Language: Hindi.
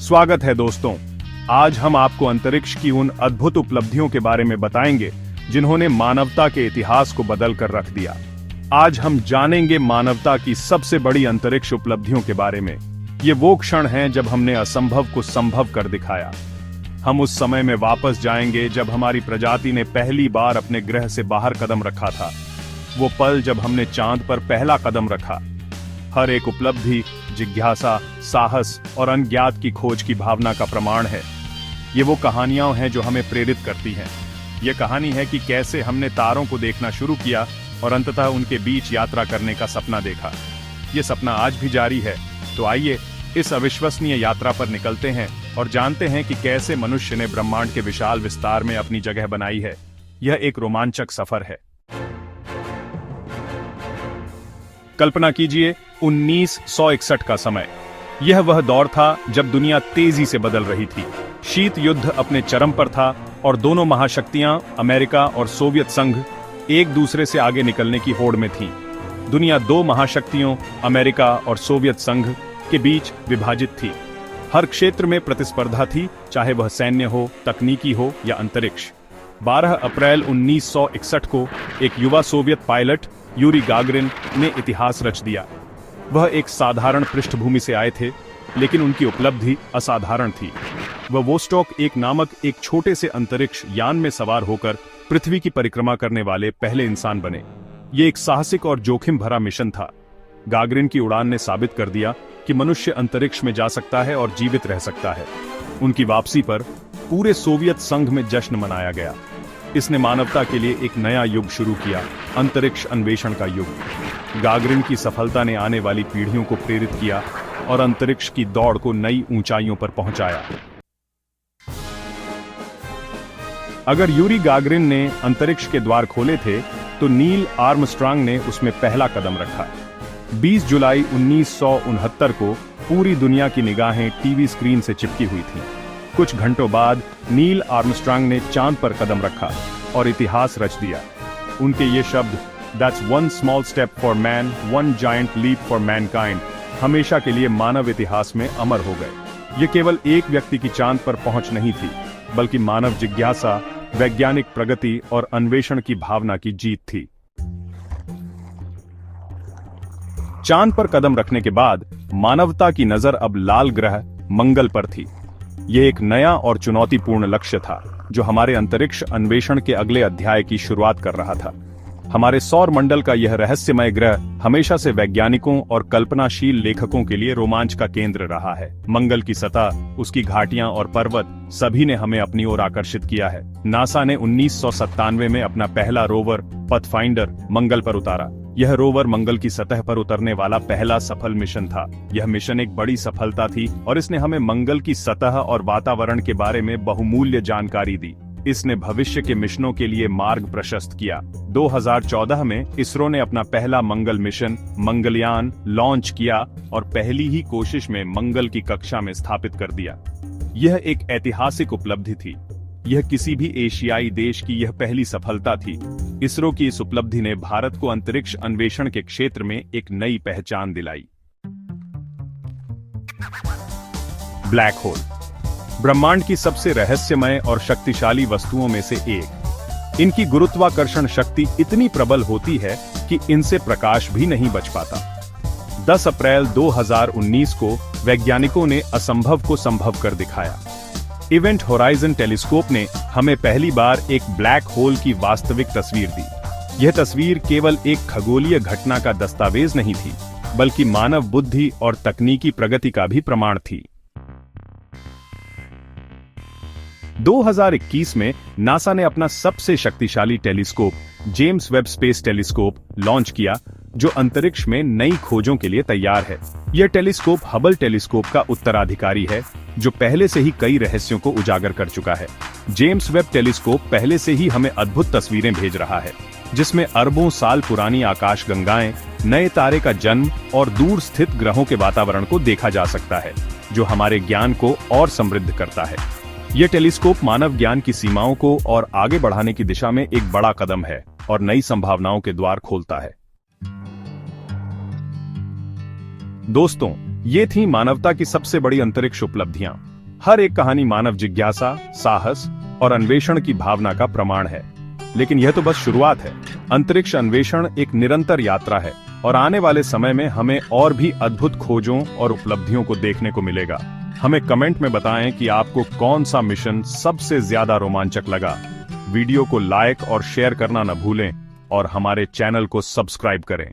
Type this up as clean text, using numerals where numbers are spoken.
स्वागत है दोस्तों। आज हम आपको अंतरिक्ष की उन अद्भुत उपलब्धियों के बारे में बताएंगे जिन्होंने मानवता के इतिहास को बदल कर रख दिया। आज हम जानेंगे मानवता की सबसे बड़ी अंतरिक्ष उपलब्धियों के बारे में। ये वो क्षण हैं जब हमने असंभव को संभव कर दिखाया। हम उस समय में वापस जाएंगे जब हमारी प्रजाति ने पहली बार अपने ग्रह से बाहर कदम रखा था। वो पल जब हमने चांद पर पहला कदम रखा। हर एक उपलब्धि जिज्ञासा, साहस और अज्ञात की खोज की भावना का प्रमाण है। ये वो कहानियां हैं जो हमें प्रेरित करती हैं। ये कहानी है कि कैसे हमने तारों को देखना शुरू किया और अंततः उनके बीच यात्रा करने का सपना देखा। ये सपना आज भी जारी है। तो आइए इस अविश्वसनीय यात्रा पर निकलते हैं और जानते हैं कि कैसे मनुष्य ने ब्रह्मांड के विशाल विस्तार में अपनी जगह बनाई है। यह एक रोमांचक सफर है। कल्पना कीजिए 1961 का समय। यह वह दौर था जब दुनिया तेजी से बदल रही थी। शीत युद्ध अपने चरम पर था और दोनों महाशक्तियां अमेरिका और सोवियत संघ एक दूसरे से आगे निकलने की होड़ में थीं। दुनिया दो महाशक्तियों अमेरिका और सोवियत संघ के बीच विभाजित थी। हर क्षेत्र में प्रतिस्पर्धा थी, चाहे वह सैन्य हो, तकनीकी हो या अंतरिक्ष। 12 अप्रैल 1961 को एक युवा सोवियत पायलट यूरी गागरिन ने इतिहास रच दिया। वह एक साधारण पृष्ठभूमि से आए थे, लेकिन उनकी उपलब्धि असाधारण थी। वह वोस्टॉक एक नामक एक छोटे से अंतरिक्ष यान में सवार होकर पृथ्वी की परिक्रमा करने वाले पहले इंसान बने। ये एक साहसिक और जोखिम भरा मिशन था। गागरिन की उड़ान ने साबित कर दिया कि मनुष्य अंतरिक्ष में जा सकता है और जीवित रह सकता है। उनकी वापसी पर पूरे सोवियत संघ में जश्न मनाया गया। इसने मानवता के लिए एक नया युग शुरू किया, अंतरिक्ष अन्वेषण का युग। गागरिन की सफलता ने आने वाली पीढ़ियों को प्रेरित किया और अंतरिक्ष की दौड़ को नई ऊंचाइयों पर पहुंचाया। अगर यूरी गागरिन ने अंतरिक्ष के द्वार खोले थे, तो नील आर्मस्ट्रांग ने उसमें पहला कदम रखा। 20 जुलाई 1969 को पूरी दुनिया की निगाहें टीवी स्क्रीन से चिपकी हुई थीं। कुछ घंटों बाद नील आर्मस्ट्रांग ने चांद पर कदम रखा और इतिहास रच दिया। उनके ये शब्द "That's one small step for man, one giant leap for mankind" हमेशा के लिए मानव इतिहास में अमर हो गए। ये केवल एक व्यक्ति की चांद पर पहुंच नहीं थी, बल्कि मानव जिज्ञासा, वैज्ञानिक प्रगति और अन्वेषण की भावना की जीत थी। चांद पर कदम रखने के बाद मानवता की नजर अब लाल ग्रह मंगल पर थी। यह एक नया और चुनौतीपूर्ण लक्ष्य था, जो हमारे अंतरिक्ष अन्वेषण के अगले अध्याय की शुरुआत कर रहा था। हमारे सौर मंडल का यह रहस्यमय ग्रह हमेशा से वैज्ञानिकों और कल्पनाशील लेखकों के लिए रोमांच का केंद्र रहा है। मंगल की सतह, उसकी घाटियां और पर्वत सभी ने हमें अपनी ओर आकर्षित किया है। नासा ने 1997 में अपना पहला रोवर पथफाइंडर मंगल पर उतारा। यह रोवर मंगल की सतह पर उतरने वाला पहला सफल मिशन था। यह मिशन एक बड़ी सफलता थी और इसने हमें मंगल की सतह और वातावरण के बारे में बहुमूल्य जानकारी दी। इसने भविष्य के मिशनों के लिए मार्ग प्रशस्त किया। 2014 में इसरो ने अपना पहला मंगल मिशन मंगलयान लॉन्च किया और पहली ही कोशिश में मंगल की कक्षा में स्थापित कर दिया। यह एक ऐतिहासिक उपलब्धि थी। यह किसी भी एशियाई देश की यह पहली सफलता थी। इसरो की इस उपलब्धि ने भारत को अंतरिक्ष अन्वेषण के क्षेत्र में एक नई पहचान दिलाई। ब्लैक होल ब्रह्मांड की सबसे रहस्यमय और शक्तिशाली वस्तुओं में से एक। इनकी गुरुत्वाकर्षण शक्ति इतनी प्रबल होती है कि इनसे प्रकाश भी नहीं बच पाता। 10 अप्रैल 2019 को वैज्ञानिकों ने असंभव को संभव कर दिखाया। इवेंट होराइजन टेलीस्कोप ने हमें पहली बार एक ब्लैक होल की वास्तविक तस्वीर दी। यह तस्वीर केवल एक खगोलीय घटना का दस्तावेज नहीं थी, बल्कि मानव बुद्धि और तकनीकी प्रगति का भी प्रमाण थी। 2021 में नासा ने अपना सबसे शक्तिशाली telescope James Webb space telescope launch किया, जो अंतरिक्ष में नई खोजों के लिए तैयार है। यह टेलीस्कोप हबल टेलीस्कोप का उत्तराधिकारी है, जो पहले से ही कई रहस्यों को उजागर कर चुका है। जेम्स वेब टेलीस्कोप पहले से ही हमें अद्भुत तस्वीरें भेज रहा है, जिसमें अरबों साल पुरानी आकाश गंगाएं, नए तारे का जन्म और दूर स्थित ग्रहों के वातावरण को देखा जा सकता है, जो हमारे ज्ञान को और समृद्ध करता है। यह टेलीस्कोप मानव ज्ञान की सीमाओं को और आगे बढ़ाने की दिशा में एक बड़ा कदम है और नई संभावनाओं के द्वार खोलता है। दोस्तों, ये थी मानवता की सबसे बड़ी अंतरिक्ष उपलब्धियां। हर एक कहानी मानव जिज्ञासा, साहस और अन्वेषण की भावना का प्रमाण है। लेकिन यह तो बस शुरुआत है। अंतरिक्ष अन्वेषण एक निरंतर यात्रा है और आने वाले समय में हमें और भी अद्भुत खोजों और उपलब्धियों को देखने को मिलेगा। हमें कमेंट में बताएं कि आपको कौन सा मिशन सबसे ज्यादा रोमांचक लगा। वीडियो को लाइक और शेयर करना न भूलें और हमारे चैनल को सब्सक्राइब करें।